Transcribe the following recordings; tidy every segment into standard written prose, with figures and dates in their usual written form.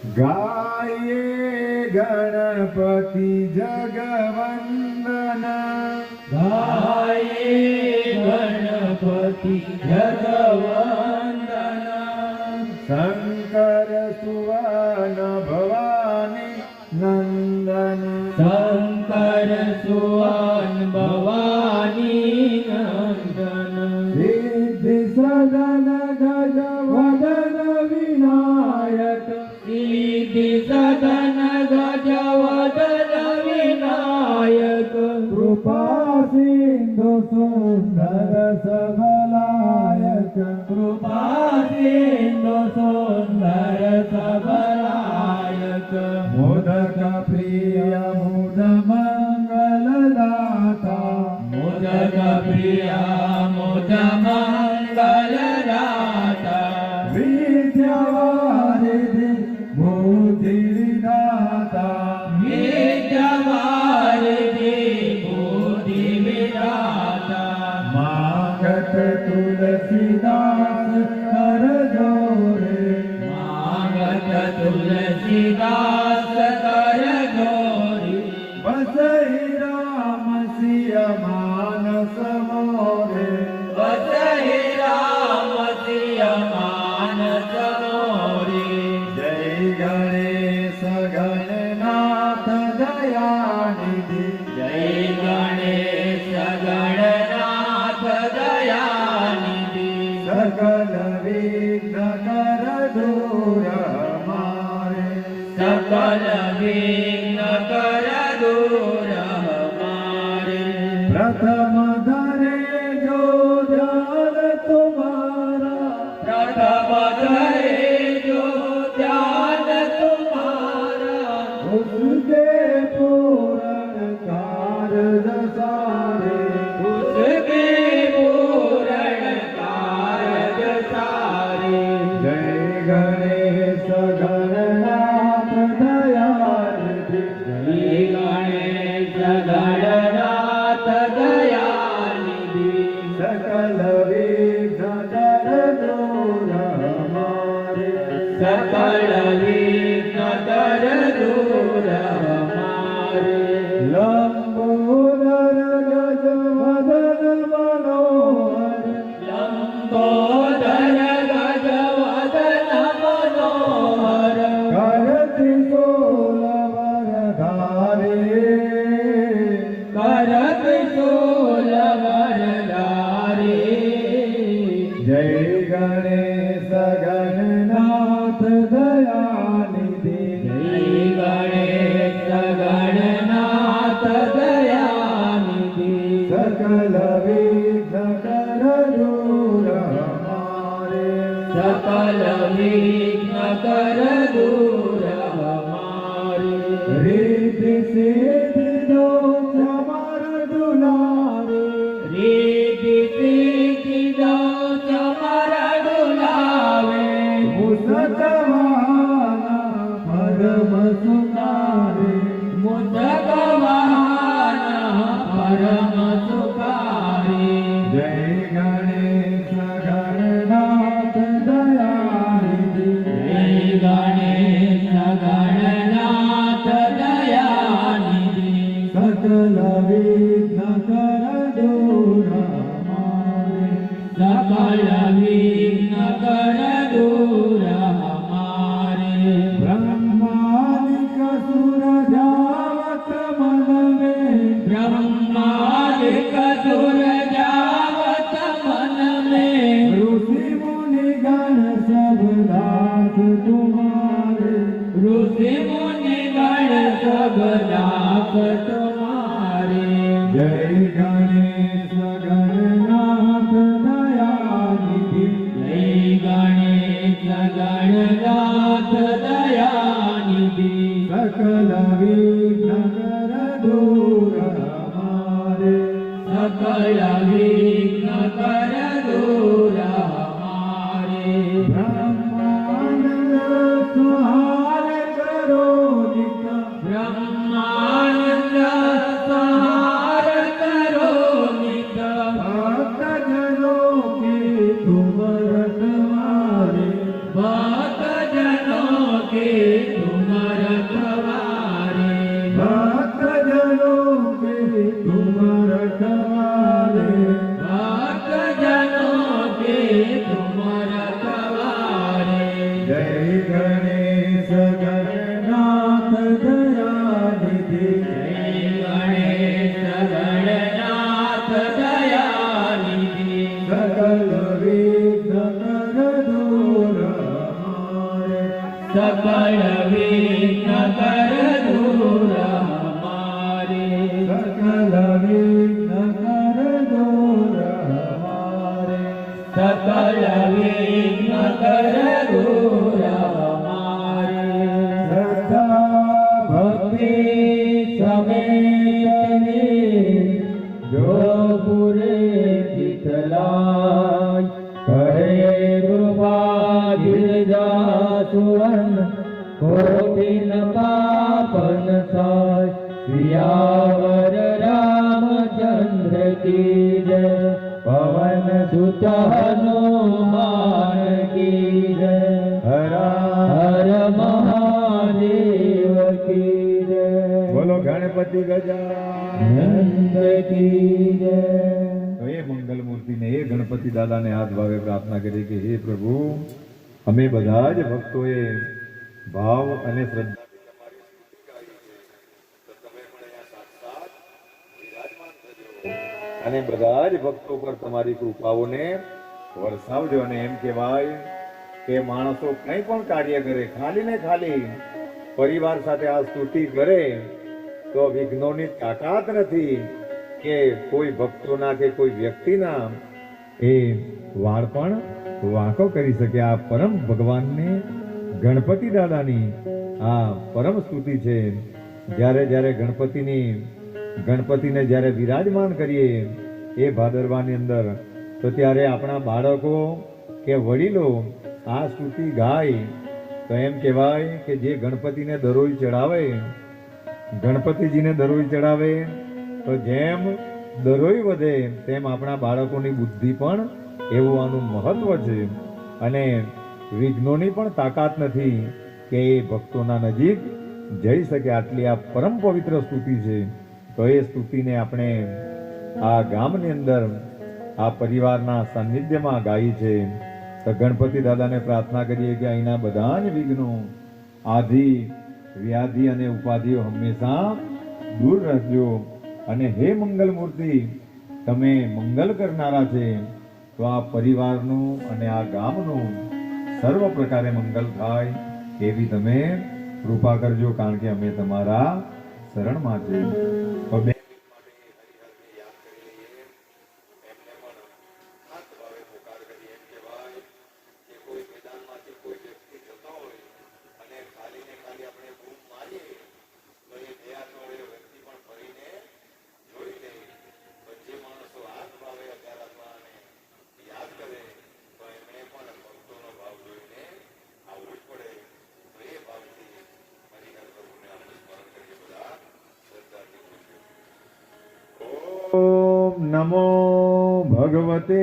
गाये गणपति जगवंदन, गाये गणपति जगवंदन। शंकर सुवन भवानी नंदन, शंकर सुवन भवानी नंदन। सिद्धि सदन गजवदन विनायक, सिद्धि सदन गजवदन विनायक। कृपा सिंधु सुंदर सबलायक, कृपा सिंधु सुंदर सबलायक। मोदक प्रिय मुद मंगलदाता, मोदक प्रिय मुद मंगलदाता। विद्यावारिधि बुद्धि विधाता, विद्यावारिधि बुद्धि विधाता। मांगत तुलसीदास कर जोड़े, मांगत तुलसीदास कर जोड़ी। बसहि राम सिय मानस मोरे, बसहि राम सिय मानस मोरे। जय गणेश गणनाथ दयानिधि, जय गणेश गणनाथ दयानिधि। सकल विघ्न कर दूर हमारे, सकल विघ्न कर दूर हमारे। प्रथम धरे जो ध्यान तुम्हारा, प्रथम धरे जो ध्यान तुम्हारा। उसके पूर्ण कार्य सारे, उसके पूर्ण कारज सारे। जय गणेश गणनाथ दयानिधि, जय गणेश गणनाथ दयानिधि। सकल विघ्न कर दूर हमारे, सकल विघ्न कर दूर हमारे। लंबोदर गजवदन मनोहर, लंबोदर गजवदन मनोहर। करति सोलवरधारी, करत सोलवरधारी। जय गणेश गणनाथ दयानिधि, जय गणेश गणनाथ दयानिधि। सकल विघ्न कर दूर हमारे, सकल विघ्न कर दूर हमारे। रिद्धि सिद्धि दो चमर दुलारे, रिद्धि सिद्धि दो चमर डुलावे। मुसक वाहन परम सुखारे, मुझक वाहन परम सुखारे। जय गणेश गणनाथ दयानिधि, जय गणेश गणनाथ दयानिधि। सकल विघ्न कर दूर हमारे, सकल विघ्न कर दूर हमारे। ब्रह्मादिक सुर जावत मन में, ब्रह्मादिक सुर जावत मन में। ऋषि मुनि गण सब दास तुम्हारे, ऋषि मुनि गण सब दास तुम्हारे। जय गणेश गणनाथ दयानिधि, जय गणेश गणनाथ दयानिधि। सकल विघ्न कर दूर हमारे, सकल विघ्न कर दूर हमारे। ब्रह्मांड सुहार करो नित, ब्रह्मानंद सहार करो नित। भक्त जनों की तुम रखवारे, भक्त जनों के तुम रखवारे भक्तजनों के तुम रखवारे भक्तजनों के तुम रखवारे जय गणेश गणनाथ दयानिधि जय गणेश गणनाथ दयानिधि सकल विघ्न कर दूर हमारे सकल विघ्न कर दूर हमारे सकल विघ्न कर दूर हमारे सकल विघ्न कर दूर हमारे श्रद्धा भक्ति समेत जो पूरे चितलाय करे कृपा गिरजा सुवन कोटिन पापन साय सियावर रामचंद्र की जय पवन सुत हनुमान की जय हर हर महादेव की जय बोलो गणपति गजानंद की जय तो ये मंगल मूर्ति ने ये गणपति दादा ने हाथ भावे प्रार्थना કરી કે હે પ્રભુ અમે બધા જ ભક્તોએ ભાવ અને શ્રદ્ધા અને બધા જ ભક્તો પર તમારી કૃપાઓને વરસાવજો અને એમ કહેવાય કે માણસો કંઈ પણ કાર્ય કરે ખાલી ને ખાલી પરિવાર સાથે આ સ્તુતિ કરે તો વિઘ્નોની તાકાત નથી કે કોઈ ભક્તોના કે કોઈ વ્યક્તિના એ વાળ પણ વાંકો કરી શકે આ પરમ ભગવાનને ગણપતિ દાદાની આ પરમ સ્તુતિ છે જ્યારે જ્યારે ગણપતિને જ્યારે વિરાજમાન કરીએ એ ભાદરવાની અંદર તો ત્યારે આપણા બાળકો કે વડીલો આ સ્તુતિ ગાય તો એમ કહેવાય કે જે ગણપતિને દરોઈ ચડાવે ગણપતિજીને દરોઈ ચડાવે તો જેમ દરોઈ વધે તેમ આપણા બાળકોની બુદ્ધિ પણ એવું આનું મહત્વ છે અને વિઘ્નોની પણ તાકાત નથી કે એ ભક્તોના નજીક જઈ શકે આટલી આ પરમ પવિત્ર સ્તુતિ છે તો એ સ્તુતિને આપણે આ ગામની અંદર આ પરિવારના સાનિધ્યમાં ગાઈ છે તો ગણપતિ દાદાને પ્રાર્થના કરીએ કે અહીંના બધા જ વિઘ્નો આધિ વ્યાધિ અને ઉપાધિઓ હંમેશા દૂર રાખજો અને હે મંગલ મૂર્તિ તમે મંગલ કરનારા છે તો આ પરિવારનું અને આ ગામનું સર્વ પ્રકારે મંગલ થાય એવી તમે કૃપા કરજો કારણ કે અમે તમારા શરણમાં છે તો બે ओम नमो भगवते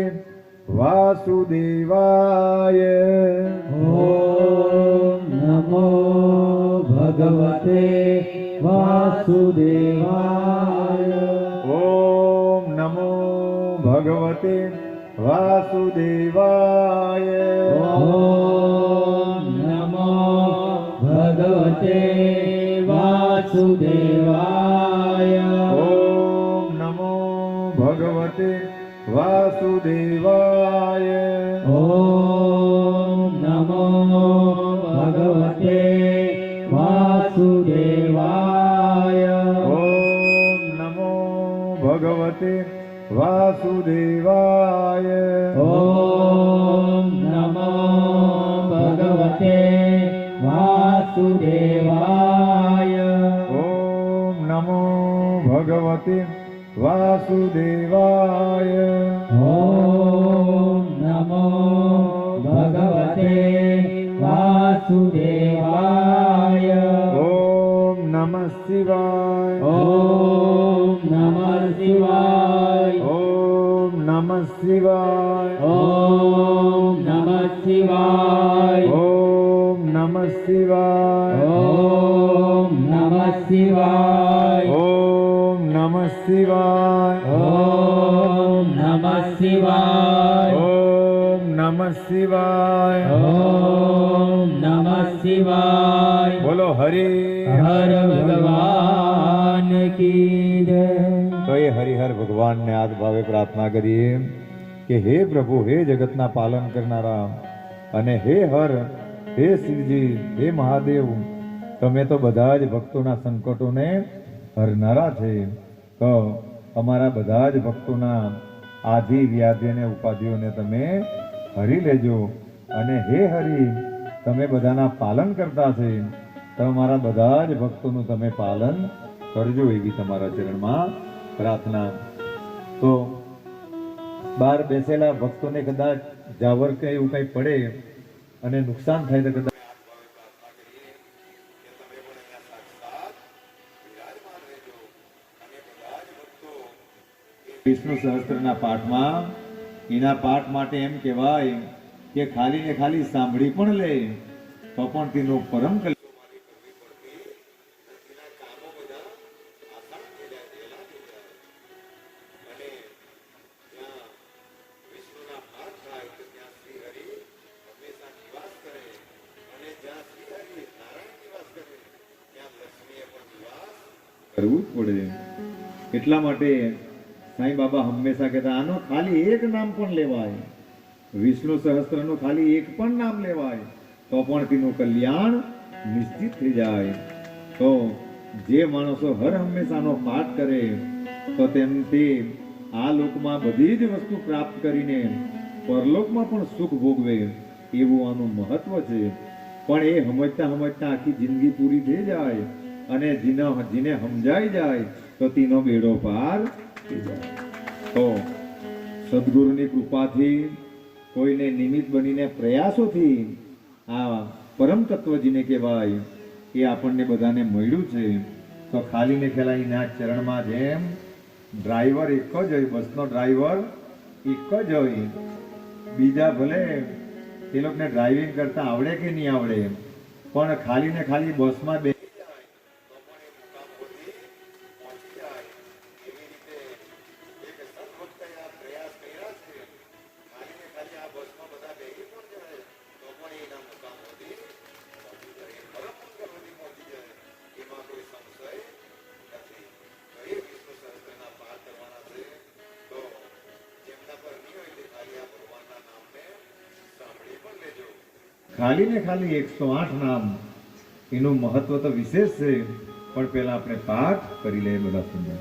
वासुदेवाय ओम नमो भगवते वासुदेवाय ओम नमो भगवते वासुदेवाय ओम नमो भगवते वासुदेवाय ओम नमो भगवते वासुदेवाय ओम नमो भगवते वासुदेवाय ओम नमो भगवते वासुदेवाय ओम नमो भगवते वासुदेवाय ओम नमो भगवते वासुदेवाय ओम नमो भगवते वासुदेवाय ओम नमः शिवाय ओम नमः शिवाय ओम नमः शिवाय ओम नमः शिवाय ओम नमः शिवाय શિવાય ઓમ નમઃ શિવાય ઓમ નમઃ શિવાય ઓમ નમઃ શિવાય ઓમ નમઃ શિવાય બોલો હરિ હર ભગવાન કી જય તો એ હરિહર ભગવાનને આદ ભાવે પ્રાર્થના કરીએ કે હે પ્રભુ, હે જગતના પાલન કરનારા અને હે હર, હે શિવજી, હે મહાદેવ, તમે તો બધા જ ભક્તોના સંકટોને હરનારા છે. તો અમારા બધા જ ભક્તોના આધિ વ્યાધિ અને ઉપાધિઓને તમે હરી લેજો. અને હે હરિ, તમે બધાના પાલન કરતા છે, તો અમારા બધા જ ભક્તોનું તમે પાલન કરજો, એવી તમારા ચરણમાં પ્રાર્થના. તો બહાર બેસેલા ભક્તોને કદાચ જાવર કે એવું કંઈ પડે અને નુકસાન થાય તો કદાચ વિષ્ણુ સહસ્ત્રના પાઠમાં એના પાઠ માટે એમ કહેવાય કે ખાલી ને ખાલી સાંભળી પણ લે તો પણ તેનું પરમ કલ્યાણ કરવું જ પડે. એટલા માટે સાંઈ બાબા હંમેશા કહેતા આનો ખાલી એક નામ પણ લેવાય, વિષ્ણુ સહસ્ત્રનું ખાલી એક પણ નામ લેવાય તો પણ તેનું કલ્યાણ નિશ્ચિત થઈ જાય. તો જે માણસો હર હંમેશાનો પાઠ કરે તો તે આ લોકમાં બધી જ વસ્તુ પ્રાપ્ત કરીને પરલોકમાં પણ સુખ ભોગવે, એવું આનું મહત્વ છે. પણ એ સમજતા સમજતા આખી જિંદગી પૂરી થઈ જાય અને જેને સમજાઈ જાય તો તેનો બેડો પાર થઈ જાય. તો સદગુરુની કૃપાથી કોઈને નિમિત્ત બનીને પ્રયાસોથી આ પરમ તત્વ જેને કહેવાય એ આપણને બધાને મળ્યું છે. તો ખાલી ને ખેલા એના ચરણમાં જેમ ડ્રાઈવર એક જ હોય, બસનો ડ્રાઈવર એક જ હોય, બીજા ભલે એ લોકોને ડ્રાઇવિંગ કરતા આવડે કે નહીં આવડે, પણ ખાલી ને ખાલી બસમાં બે ખાલી ને ખાલી 108 નામ, એનું મહત્વ તો વિશેષ છે. પણ પહેલા આપણે પાઠ કરી લઈએ બધા સુંદર.